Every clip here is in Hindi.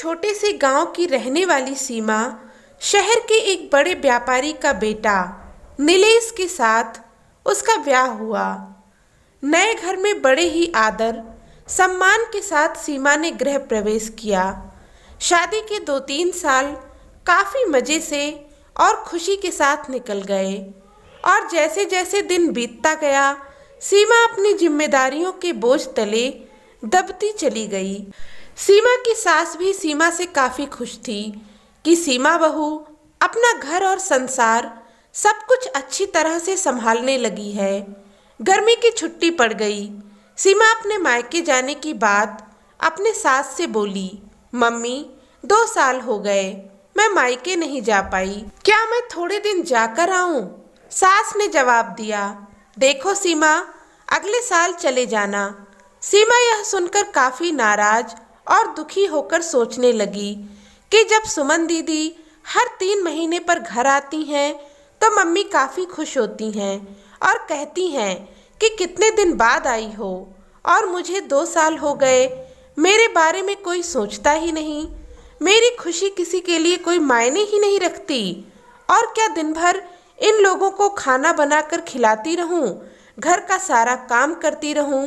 छोटे से गांव की रहने वाली सीमा शहर के एक बड़े व्यापारी का बेटा नीलेश के साथ उसका ब्याह हुआ। नए घर में बड़े ही आदर सम्मान के साथ सीमा ने गृह प्रवेश किया। शादी के 2-3 साल काफ़ी मज़े से और खुशी के साथ निकल गए और जैसे जैसे दिन बीतता गया सीमा अपनी जिम्मेदारियों के बोझ तले दबती चली गई। सीमा की सास भी सीमा से काफ़ी खुश थी कि सीमा बहू अपना घर और संसार सब कुछ अच्छी तरह से संभालने लगी है। गर्मी की छुट्टी पड़ गई। सीमा अपने मायके जाने की बात अपने सास से बोली, मम्मी 2 साल हो गए मैं मायके नहीं जा पाई, क्या मैं थोड़े दिन जाकर आऊं? सास ने जवाब दिया, देखो सीमा अगले साल चले जाना। सीमा यह सुनकर काफ़ी नाराज और दुखी होकर सोचने लगी कि जब सुमन दीदी हर 3 महीने पर घर आती हैं तो मम्मी काफ़ी खुश होती हैं और कहती हैं कि कितने दिन बाद आई हो, और मुझे 2 साल हो गए मेरे बारे में कोई सोचता ही नहीं। मेरी खुशी किसी के लिए कोई मायने ही नहीं रखती, और क्या दिन भर इन लोगों को खाना बनाकर खिलाती रहूं, घर का सारा काम करती रहूं?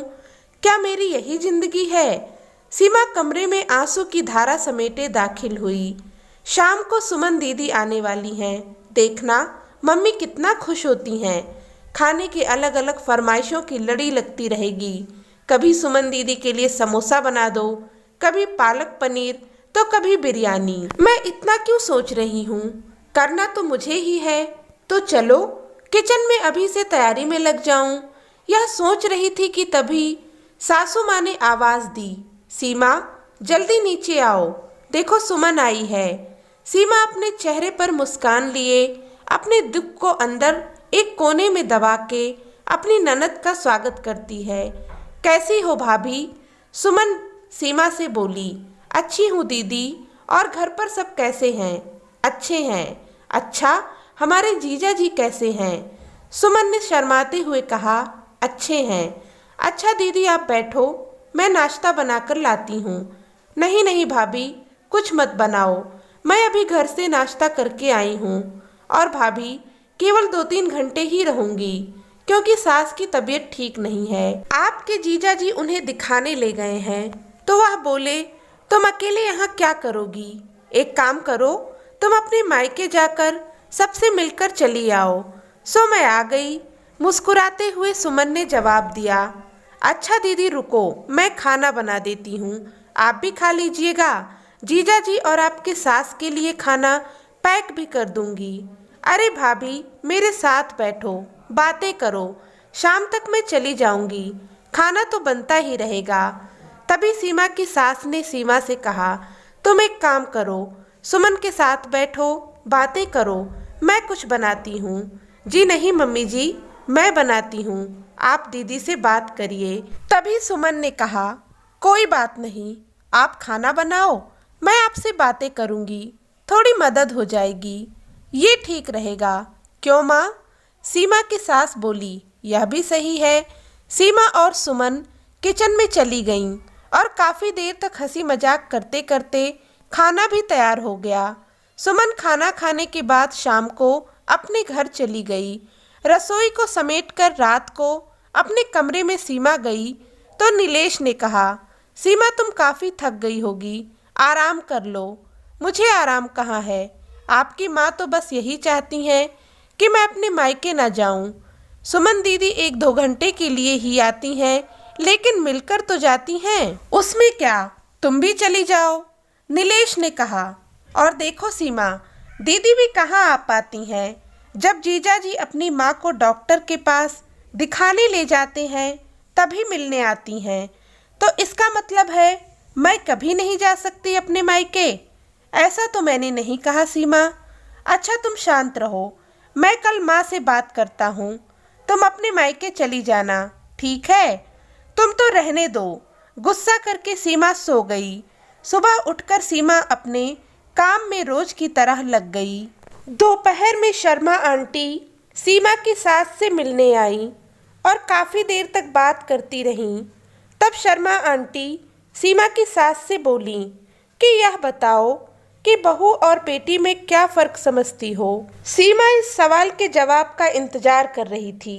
क्या मेरी यही जिंदगी है? सीमा कमरे में आंसू की धारा समेटे दाखिल हुई। शाम को सुमन दीदी आने वाली हैं, देखना मम्मी कितना खुश होती हैं। खाने की अलग अलग फरमाइशों की लड़ी लगती रहेगी। कभी सुमन दीदी के लिए समोसा बना दो, कभी पालक पनीर तो कभी बिरयानी। मैं इतना क्यों सोच रही हूँ, करना तो मुझे ही है, तो चलो किचन में अभी से तैयारी में लग जाऊं। यह सोच रही थी कि तभी सासू माँ ने आवाज़ दी, सीमा जल्दी नीचे आओ, देखो सुमन आई है। सीमा अपने चेहरे पर मुस्कान लिए अपने दुख को अंदर एक कोने में दबा के अपनी ननद का स्वागत करती है। कैसी हो भाभी? सुमन सीमा से बोली। अच्छी हूँ दीदी, और घर पर सब कैसे हैं? अच्छे हैं। अच्छा, हमारे जीजा जी कैसे हैं? सुमन ने शर्माते हुए कहा, अच्छे हैं। अच्छा दीदी आप बैठो, मैं नाश्ता बनाकर लाती हूँ। नहीं नहीं भाभी, कुछ मत बनाओ, मैं अभी घर से नाश्ता करके आई हूँ, और भाभी केवल 2-3 घंटे ही रहूँगी क्योंकि सास की तबीयत ठीक नहीं है। आपके जीजा जी उन्हें दिखाने ले गए हैं। तो वह बोले, तुम अकेले यहाँ क्या करोगी? एक काम करो, तुम अपने मायके जाकर सबसे मिलकर चली आओ। सो मैं आ गई, मुस्कुराते हुए सुमन ने जवाब दिया। अच्छा दीदी रुको, मैं खाना बना देती हूँ, आप भी खा लीजिएगा। जीजा जी और आपके सास के लिए खाना पैक भी कर दूंगी। अरे भाभी मेरे साथ बैठो, बातें करो, शाम तक मैं चली जाऊंगी, खाना तो बनता ही रहेगा। तभी सीमा की सास ने सीमा से कहा, तुम एक काम करो, सुमन के साथ बैठो, बातें करो, मैं कुछ बनाती हूँ। जी नहीं मम्मी जी, मैं बनाती हूँ, आप दीदी से बात करिए। तभी सुमन ने कहा, कोई बात नहीं, आप खाना बनाओ, मैं आपसे बातें करूँगी, थोड़ी मदद हो जाएगी, ये ठीक रहेगा। क्यों माँ? सीमा की सास बोली, यह भी सही है। सीमा और सुमन किचन में चली गईं और काफ़ी देर तक हंसी मजाक करते करते खाना भी तैयार हो गया। सुमन खाना खाने के बाद शाम को अपने घर चली गई। रसोई को समेटकर रात को अपने कमरे में सीमा गई तो नीलेश ने कहा, सीमा तुम काफ़ी थक गई होगी, आराम कर लो। मुझे आराम कहाँ है, आपकी माँ तो बस यही चाहती हैं कि मैं अपने मायके ना जाऊँ। सुमन दीदी 1-2 घंटे के लिए ही आती हैं, लेकिन मिलकर तो जाती हैं, उसमें क्या, तुम भी चली जाओ, नीलेश ने कहा। और देखो सीमा, दीदी भी कहाँ आ पाती हैं, जब जीजा जी अपनी माँ को डॉक्टर के पास दिखाने ले जाते हैं तभी मिलने आती हैं, तो इसका मतलब है मैं कभी नहीं जा सकती अपने मायके? ऐसा तो मैंने नहीं कहा सीमा। अच्छा तुम शांत रहो, मैं कल माँ से बात करता हूँ, तुम अपने मायके चली जाना, ठीक है? तुम तो रहने दो। गुस्सा करके सीमा सो गई। सुबह उठकर सीमा अपने काम में रोज की तरह लग गई। दोपहर में शर्मा आंटी सीमा की सास से मिलने आई और काफ़ी देर तक बात करती रहीं। तब शर्मा आंटी सीमा की सास से बोली, कि यह बताओ कि बहू और बेटी में क्या फ़र्क समझती हो। सीमा इस सवाल के जवाब का इंतज़ार कर रही थी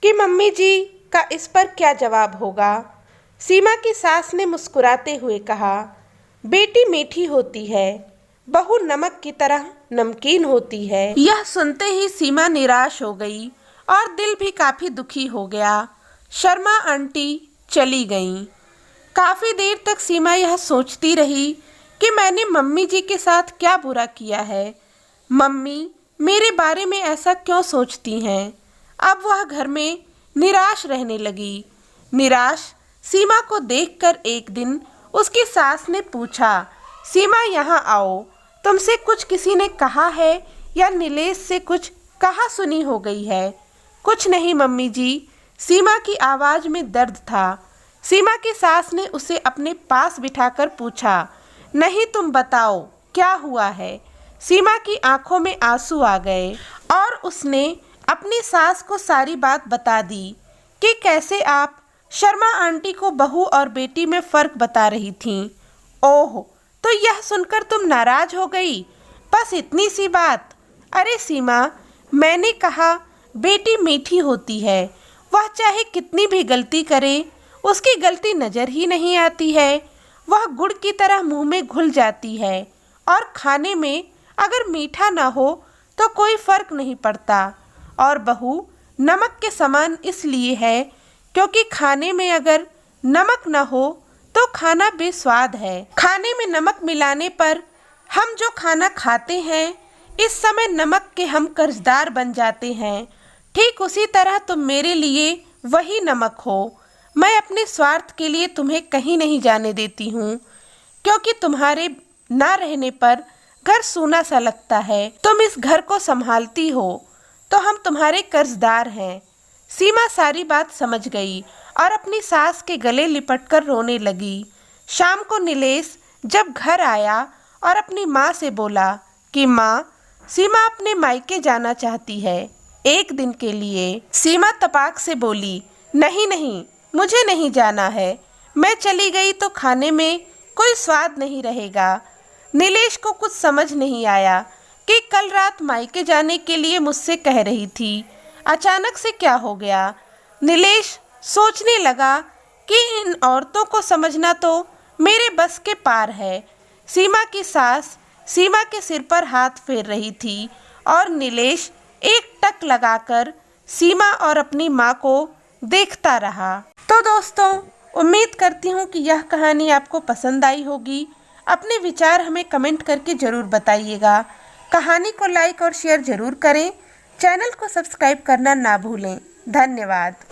कि मम्मी जी का इस पर क्या जवाब होगा। सीमा की सास ने मुस्कुराते हुए कहा, बेटी मीठी होती है, बहू नमक की तरह नमकीन होती है। यह सुनते ही सीमा निराश हो गई और दिल भी काफ़ी दुखी हो गया। शर्मा आंटी चली गईं। काफ़ी देर तक सीमा यह सोचती रही कि मैंने मम्मी जी के साथ क्या बुरा किया है। मम्मी मेरे बारे में ऐसा क्यों सोचती हैं। अब वह घर में निराश रहने लगी। निराश सीमा को देखकर एक दिन उसकी सास ने पूछा, सीमा यहाँ आओ, तुमसे कुछ किसी ने कहा है या नीलेश से कुछ कहा सुनी हो गई है। कुछ नहीं मम्मी जी। सीमा की आवाज़ में दर्द था। सीमा की सास ने उसे अपने पास बिठाकर पूछा, नहीं तुम बताओ क्या हुआ है। सीमा की आंखों में आंसू आ गए और उसने अपनी सास को सारी बात बता दी कि कैसे आप शर्मा आंटी को बहू और बेटी में फ़र्क बता रही थीं। ओह, तो यह सुनकर तुम नाराज़ हो गई, बस इतनी सी बात। अरे सीमा, मैंने कहा बेटी मीठी होती है, वह चाहे कितनी भी गलती करे उसकी गलती नज़र ही नहीं आती है। वह गुड़ की तरह मुंह में घुल जाती है और खाने में अगर मीठा ना हो तो कोई फ़र्क नहीं पड़ता। और बहू नमक के समान इसलिए है क्योंकि खाने में अगर नमक न हो तो खाना बेस्वाद है। खाने में नमक मिलाने पर हम जो खाना खाते हैं इस समय नमक के हम कर्जदार बन जाते हैं। ठीक उसी तरह तुम मेरे लिए वही नमक हो। मैं अपने स्वार्थ के लिए तुम्हें कहीं नहीं जाने देती हूँ, क्योंकि तुम्हारे ना रहने पर घर सूना सा लगता है। तुम इस घर को संभालती हो तो हम तुम्हारे कर्जदार हैं। सीमा सारी बात समझ गई और अपनी सास के गले लिपटकर रोने लगी। शाम को नीलेश जब घर आया और अपनी माँ से बोला कि माँ, सीमा अपने मायके जाना चाहती है एक दिन के लिए। सीमा तपाक से बोली, नहीं नहीं, मुझे नहीं जाना है। मैं चली गई तो खाने में कोई स्वाद नहीं रहेगा। नीलेश को कुछ समझ नहीं आया कि कल रात मायके जाने के लिए मुझसे कह रही थी, अचानक से क्या हो गया। नीलेश सोचने लगा कि इन औरतों को समझना तो मेरे बस के पार है। सीमा की सास सीमा के सिर पर हाथ फेर रही थी और नीलेश एक टक लगाकर सीमा और अपनी माँ को देखता रहा। तो दोस्तों, उम्मीद करती हूँ कि यह कहानी आपको पसंद आई होगी। अपने विचार हमें कमेंट करके ज़रूर बताइएगा। कहानी को लाइक और शेयर ज़रूर करें। चैनल को सब्सक्राइब करना ना भूलें। धन्यवाद।